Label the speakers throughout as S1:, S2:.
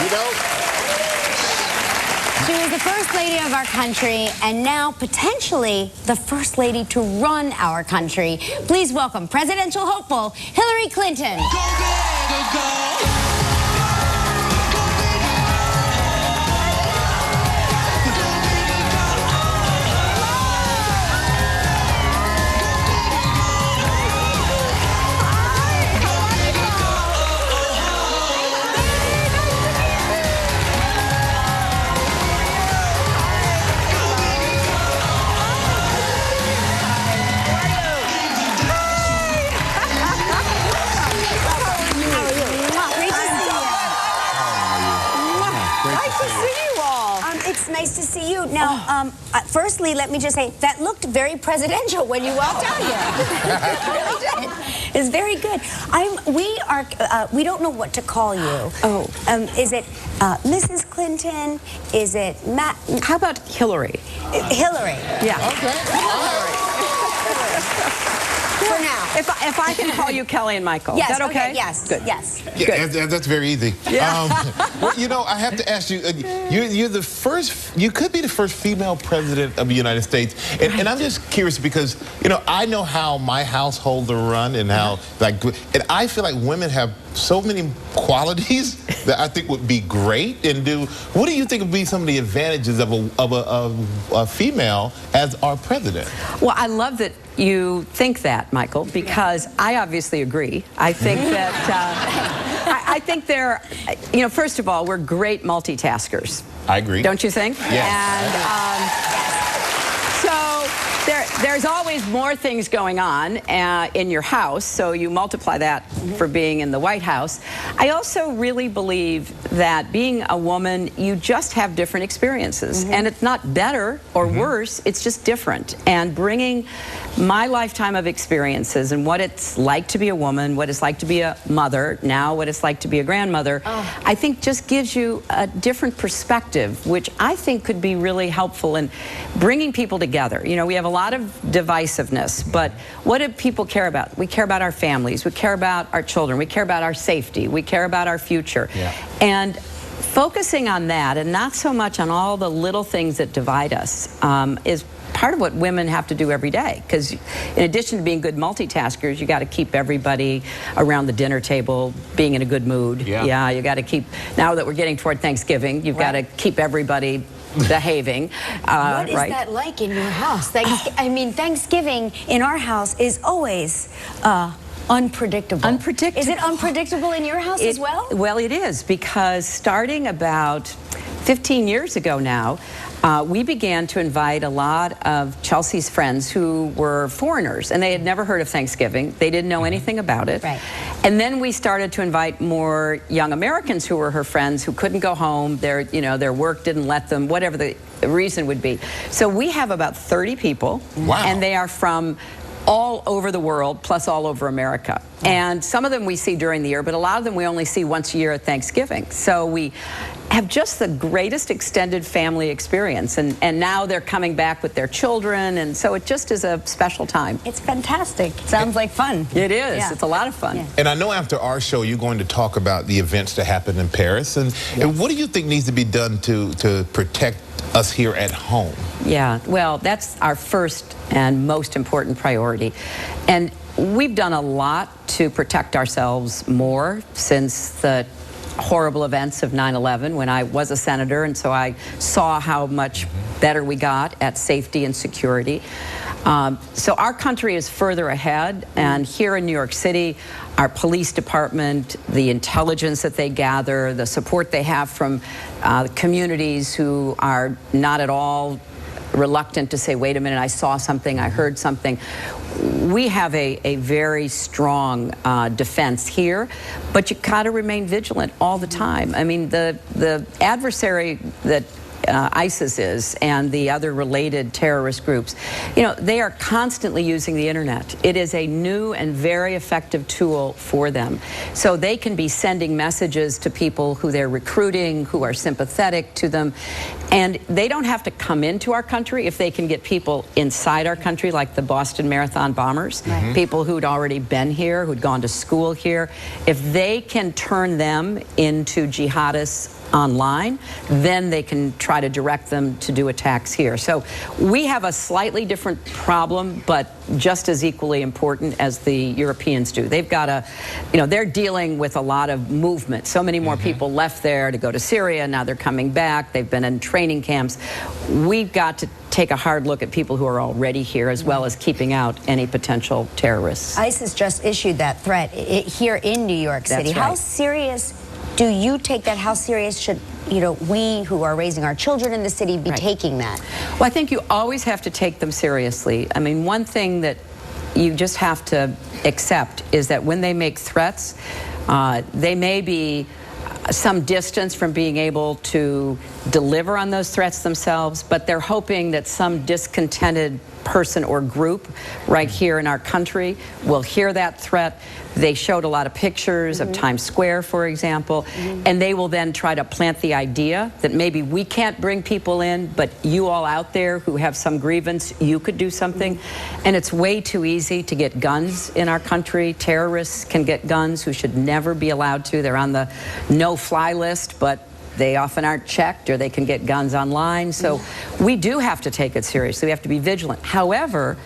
S1: You know?
S2: She was the first lady of our country and now potentially the first lady to run our country. Please welcome presidential hopeful Hillary Clinton.
S3: Go, go, go, go.
S2: It's nice to see you. Now, firstly, let me just say, that looked very presidential when you walked out here. It really did. It's very good. We don't know what to call you.
S4: Oh.
S2: Is it Mrs. Clinton? Is it Matt?
S4: How about Hillary?
S2: Hillary.
S4: Yeah.
S1: Okay.
S2: For now.
S4: If I can call you Kelly and Michael,
S2: yes,
S4: is that okay?
S2: Yes.
S4: Good.
S2: Yes.
S1: Yeah, that's very easy.
S4: Yeah.
S1: Well, you know, I have to ask you, you're the first, you could be the first female president of the United States. And I'm just curious because, you know, I know how my households are run and how, and I feel like women have so many qualities that I think would be great and do. What do you think would be some of the advantages of a female as our president?
S4: Well, I love that you think that, Michael, because I obviously agree. I think that, I think they're, you know, first of all, we're great multitaskers.
S1: I agree.
S4: Don't you think?
S1: Yes.
S4: And so there's always more things going on in your house, so you multiply that for being in the White House. I also really believe that being a woman, you just have different experiences. And it's not better or worse, it's just different. And bringing my lifetime of experiences and what it's like to be a woman, what it's like to be a mother, now what it's like to be a grandmother, I think just gives you a different perspective, which I think could be really helpful in bringing people together. You know, we have a lot of divisiveness, but what do people care about? We care about our families, we care about our children, we care about our safety, we care about our future. And focusing on that and not so much on all the little things that divide us is part of what women have to do every day, because in addition to being good multitaskers, you got to keep everybody around the dinner table being in a good mood. Yeah, you got to keep, now that we're getting toward Thanksgiving, you've got to keep everybody behaving.
S2: What is that like in your house? I mean, Thanksgiving in our house is always unpredictable.
S4: Unpredictable.
S2: Is it unpredictable in your house as well?
S4: Well, it is, because starting about 15 years ago now, we began to invite a lot of Chelsea's friends who were foreigners, and they had never heard of Thanksgiving. They didn't know anything about it.
S2: Right.
S4: And then we started to invite more young Americans who were her friends who couldn't go home. Their work didn't let them, whatever the reason would be. So we have about 30 people, and they are from all over the world, plus all over America. And some of them we see during the year, but a lot of them we only see once a year at Thanksgiving. So we have just the greatest extended family experience, and now they're coming back with their children, and so it just is a special time.
S2: It's fantastic. Sounds like fun.
S4: It is. Yeah. It's a lot of fun. Yeah.
S1: And I know after our show you're going to talk about the events that happened in Paris, and what do you think needs to be done to protect us here at home?
S4: Yeah, well, that's our first and most important priority. And we've done a lot to protect ourselves more since the horrible events of 9/11 when I was a senator, and so I saw how much better we got at safety and security. So our country is further ahead, and here in New York City, our police department, the intelligence that they gather, the support they have from communities who are not at all reluctant to say, wait a minute, I saw something, I heard something. We have a very strong defense here, but you gotta remain vigilant all the time. I mean, the adversary that ISIS is and the other related terrorist groups, you know, they are constantly using the internet. It is a new and very effective tool for them. So they can be sending messages to people who they're recruiting, who are sympathetic to them, and they don't have to come into our country if they can get people inside our country, like the Boston Marathon bombers, people who'd already been here, who'd gone to school here. If they can turn them into jihadists online, then they can try to direct them to do attacks here. So we have a slightly different problem, but just as equally important as the Europeans do. They've got a, they're dealing with a lot of movement. So many more people left there to go to Syria. Now they're coming back. They've been in training camps. We've got to take a hard look at people who are already here, as well as keeping out any potential terrorists.
S2: ISIS just issued that threat here in New York City.
S4: That's right.
S2: How serious do you take that? How serious should we who are raising our children in the city be taking that?
S4: Well, I think you always have to take them seriously. I mean, one thing that you just have to accept is that when they make threats, they may be some distance from being able to deliver on those threats themselves, but they're hoping that some discontented person or group right here in our country will hear that threat. They showed a lot of pictures of Times Square, for example, and they will then try to plant the idea that maybe we can't bring people in, but you all out there who have some grievance, you could do something. And it's way too easy to get guns in our country. Terrorists can get guns who should never be allowed to. They're on the no-fly list, but they often aren't checked, or they can get guns online. So we do have to take it seriously. We have to be vigilant. However,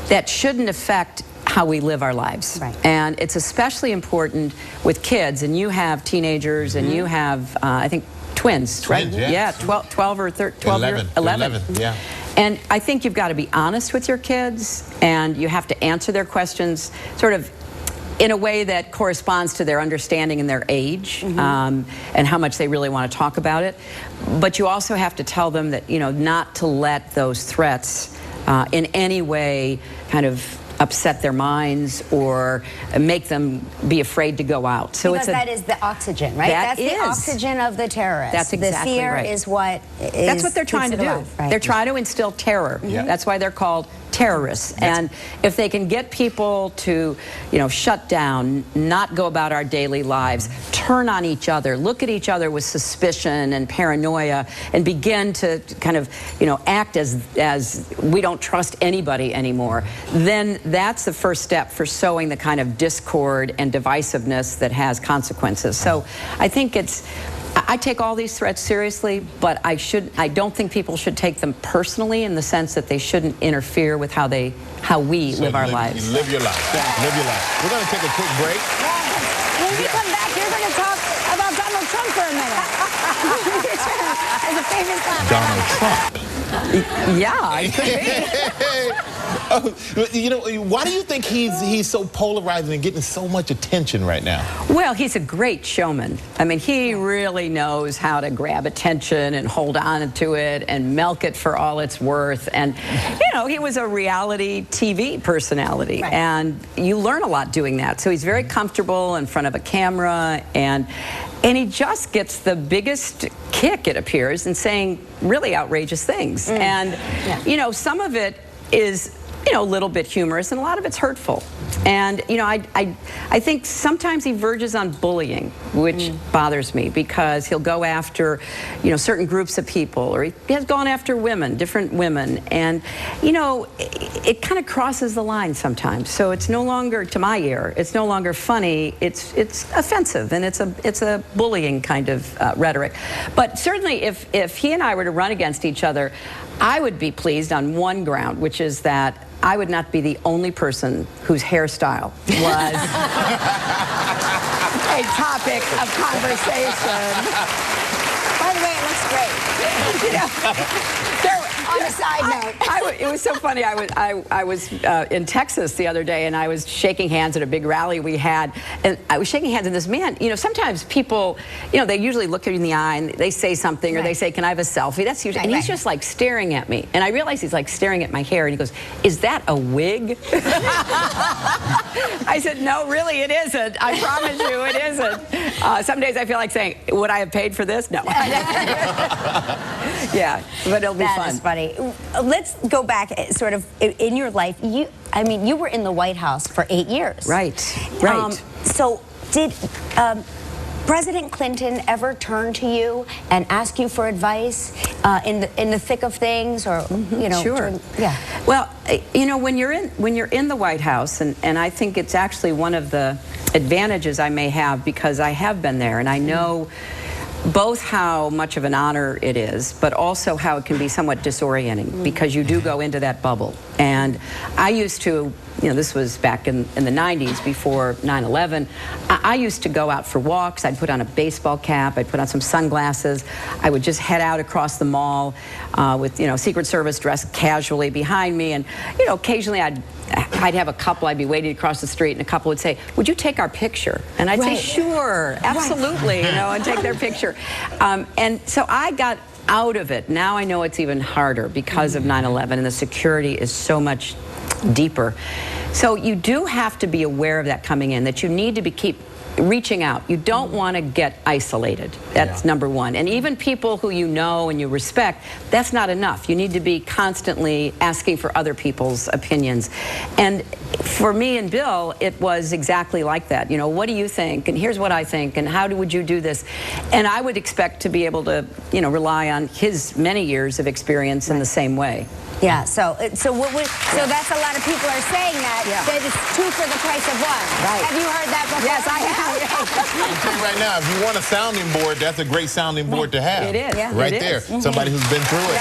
S4: that shouldn't affect how we live our lives.
S2: Right.
S4: And it's especially important with kids, and you have teenagers, and you have, I think, twins, right?
S1: Yeah,
S4: 12 or 13, 11.
S1: Yeah.
S4: And I think you've got to be honest with your kids, and you have to answer their questions sort of in a way that corresponds to their understanding and their age, and how much they really want to talk about it. But you also have to tell them that, not to let those threats in any way kind of upset their minds or make them be afraid to go out. So
S2: because that is the oxygen, right?
S4: That's
S2: the oxygen of the terrorists.
S4: That's exactly
S2: the fear
S4: right.
S2: is what
S4: That's what they're trying to do.
S2: Right.
S4: They're trying to instill terror. That's why they're called terrorists. And if they can get people to, shut down, not go about our daily lives, turn on each other, look at each other with suspicion and paranoia, and begin to kind of, act as we don't trust anybody anymore, then that's the first step for sowing the kind of discord and divisiveness that has consequences. So I think I take all these threats seriously, but I don't think people should take them personally, in the sense that they shouldn't interfere with how we live our lives.
S1: Live your life.
S4: Yeah.
S1: Live your life. We're going to take a quick break.
S2: When we come back, you're going to talk about Donald Trump for a minute. As a famous
S1: Donald Trump.
S4: Yeah, it could be.
S1: Why do you think he's so polarizing and getting so much attention right now?
S4: Well, he's a great showman. I mean, he really knows how to grab attention and hold on to it and milk it for all it's worth. And, he was a reality TV personality, and you learn a lot doing that. So he's very comfortable in front of a camera, and he just gets the biggest kick, it appears, in saying really outrageous things. And, some of it is, a little bit humorous, and a lot of it's hurtful. And, I think sometimes he verges on bullying, which bothers me, because he'll go after, certain groups of people, or he has gone after women, different women. And, it kind of crosses the line sometimes. So it's no longer, to my ear, it's no longer funny. It's offensive, and it's a bullying kind of rhetoric. But certainly if he and I were to run against each other, I would be pleased on one ground, which is that I would not be the only person whose hairstyle was a topic of conversation.
S2: By the way, it looks great. On a side note.
S4: It was so funny. I was in Texas the other day, and I was shaking hands at a big rally we had, and I was shaking hands with this man. Sometimes people, they usually look you in the eye and they say something, or they say, "Can I have a selfie?" That's usually, and he's just like staring at me, and I realize he's like staring at my hair, and he goes, "Is that a wig?" I said, "No, really, it isn't. I promise you, it isn't." Some days I feel like saying, "Would I have paid for this?" No. Yeah, but it'll be fun.
S2: That is funny. Let's go back, sort of, in your life. You were in the White House for 8 years.
S4: Right.
S2: So did President Clinton ever turn to you and ask you for advice in the thick of things, or
S4: Sure. Well, when you're in the White House, and I think it's actually one of the advantages I may have, because I have been there, and I know both how much of an honor it is, but also how it can be somewhat disorienting because you do go into that bubble. And I used to, this was back in the 90s before 9/11, I used to go out for walks. I'd put on a baseball cap, I'd put on some sunglasses, I would just head out across the mall with, Secret Service dressed casually behind me, and, occasionally I'd have a couple, I'd be waiting across the street, and a couple would say, "Would you take our picture?" And I'd say, "Sure, absolutely," and take their picture. And so I got out of it. Now I know it's even harder because of 9/11, and the security is so much deeper. So you do have to be aware of that coming in, that you need to keep reaching out. You don't want to get isolated. That's number one. And even people who you know and you respect, that's not enough. You need to be constantly asking for other people's opinions. And for me and Bill, it was exactly like that. What do you think? And here's what I think. And how would you do this? And I would expect to be able to, rely on his many years of experience in the same way.
S2: Yeah, so that's a lot of people are saying that it's 2 for the price of 1.
S4: Right.
S2: Have you heard that before?
S4: Yes, I have.
S1: I'll tell you right now, if you want a sounding board, that's a great sounding board to have.
S4: It is.
S1: Right
S4: it
S1: there.
S4: is.
S1: Somebody who's been through it.